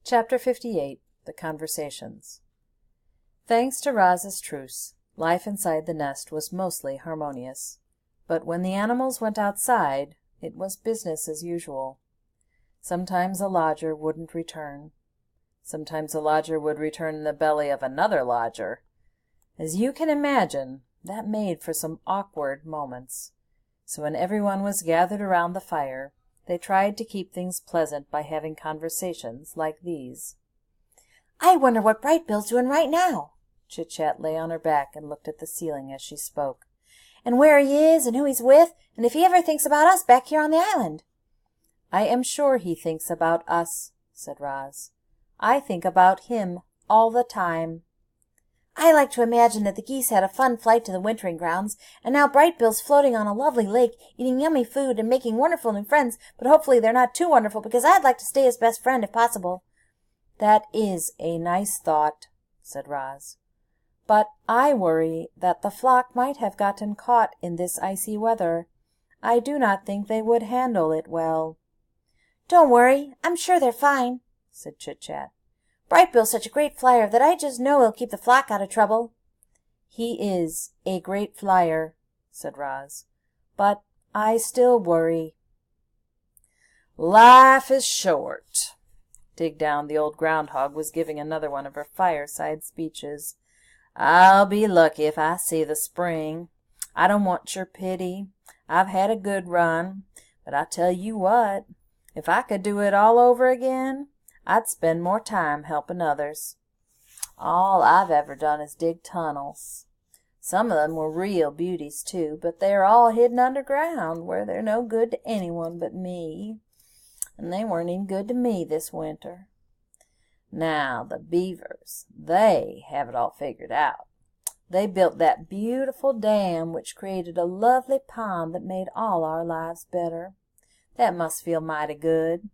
Chapter 58. The Conversations. Thanks to Roz's truce, life inside the nest was mostly harmonious. But when the animals went outside, it was business as usual. Sometimes a lodger wouldn't return. Sometimes a lodger would return in the belly of another lodger. As you can imagine, that made for some awkward moments. So when everyone was gathered around the fire, they tried to keep things pleasant by having conversations like these. "I wonder what Brightbill's doing right now." Chit-Chat lay on her back and looked at the ceiling as she spoke. "And where he is, and who he's with, and if he ever thinks about us back here on the island." "I am sure he thinks about us," said Roz. "I think about him all the time." "I like to imagine that the geese had a fun flight to the wintering grounds, and now Brightbill's floating on a lovely lake, eating yummy food and making wonderful new friends, but hopefully they're not too wonderful, because I'd like to stay his best friend if possible." "That is a nice thought," said Roz. "But I worry that the flock might have gotten caught in this icy weather. I do not think they would handle it well." "Don't worry, I'm sure they're fine," said Chit-Chat. "Brightbill's such a great flyer that I just know he'll keep the flock out of trouble." "He is a great flyer," said Roz, "but I still worry." "Life is short." Dig Down, the old groundhog, was giving another one of her fireside speeches. "I'll be lucky if I see the spring. I don't want your pity. I've had a good run, but I tell you what, if I could do it all over again, I'd spend more time helping others. All I've ever done is dig tunnels. Some of them were real beauties, too, but they are all hidden underground, where they're no good to anyone but me. And they weren't even good to me this winter. Now, the beavers, they have it all figured out. They built that beautiful dam which created a lovely pond that made all our lives better. That must feel mighty good."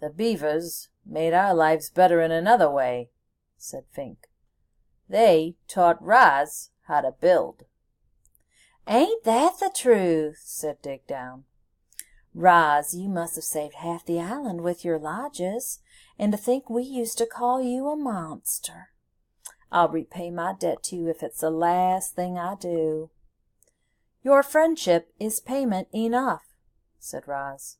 "The beavers made our lives better in another way," said Fink. "They taught Roz how to build." "Ain't that the truth?" said Dig Down. "Roz, you must have saved half the island with your lodges, and to think we used to call you a monster. I'll repay my debt to you if it's the last thing I do." "Your friendship is payment enough," said Roz.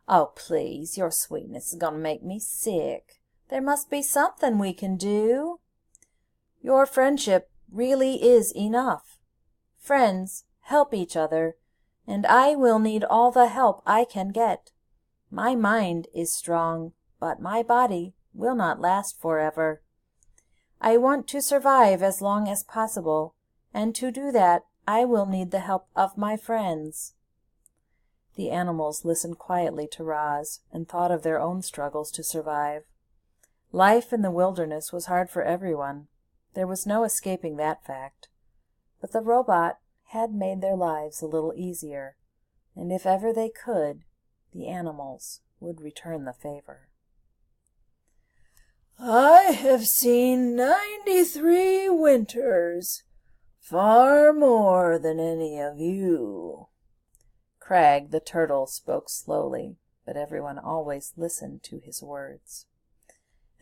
"Oh, please, your sweetness is going to make me sick. There must be something we can do." "Your friendship really is enough. Friends help each other, and I will need all the help I can get. My mind is strong, but my body will not last forever. I want to survive as long as possible, and to do that I will need the help of my friends." The animals listened quietly to Roz and thought of their own struggles to survive. Life in the wilderness was hard for everyone. There was no escaping that fact. But the robot had made their lives a little easier, and if ever they could, the animals would return the favor. "I have seen 93 winters, far more than any of you." Crag the turtle spoke slowly, but everyone always listened to his words.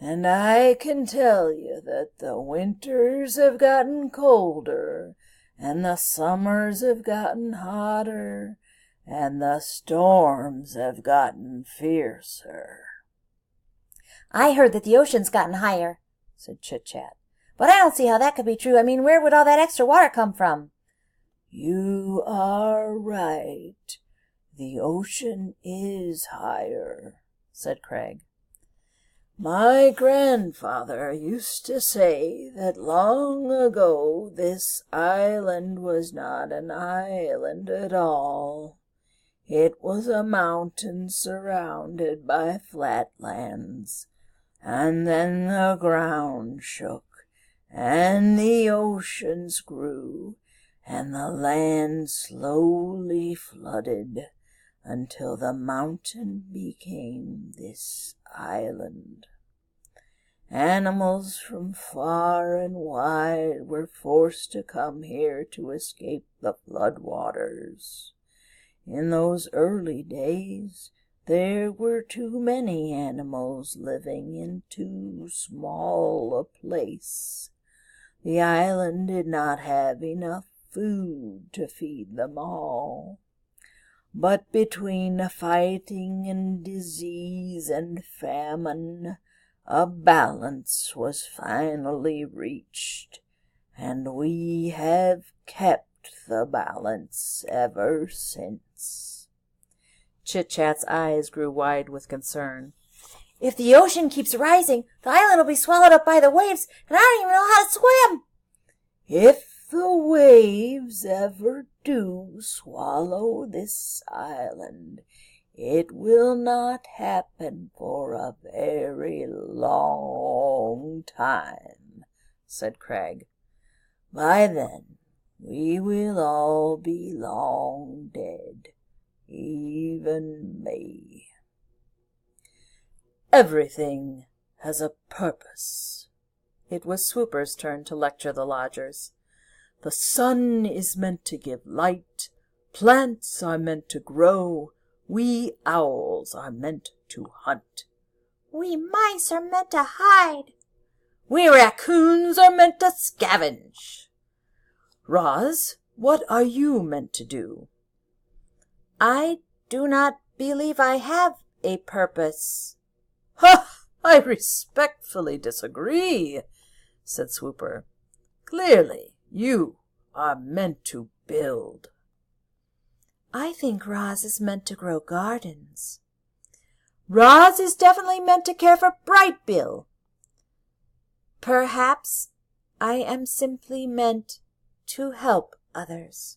"And I can tell you that the winters have gotten colder, and the summers have gotten hotter, and the storms have gotten fiercer." "I heard that the ocean's gotten higher," said Chit-Chat. "But I don't see how that could be true. I mean, where would all that extra water come from?" "You are right. The ocean is higher," said Crag. "My grandfather used to say that long ago this island was not an island at all. It was a mountain surrounded by flatlands, and then the ground shook, and the oceans grew, and the land slowly flooded until the mountain became this island. Animals from far and wide were forced to come here to escape the flood waters. In those early days, There were too many animals living in too small a place. The island did not have enough food to feed them all. But between the fighting and disease and famine, a balance was finally reached, and we have kept the balance ever since. Chit-Chat's eyes grew wide with concern. If the ocean keeps rising, the island will be swallowed up by the waves, and I don't even know how to swim. If the waves ever do swallow this island, it will not happen for a very long time, said Crag. By then, we will all be long dead, even me. Everything has a purpose. It was Swooper's turn to lecture the lodgers. The sun is meant to give light, plants are meant to grow, we owls are meant to hunt. We mice are meant to hide. We raccoons are meant to scavenge. Roz, what are you meant to do? I do not believe I have a purpose. Ha! I respectfully disagree, said Swooper. Clearly, you are meant to build. I think Roz is meant to grow gardens. Roz is definitely meant to care for Brightbill. Perhaps I am simply meant to help others.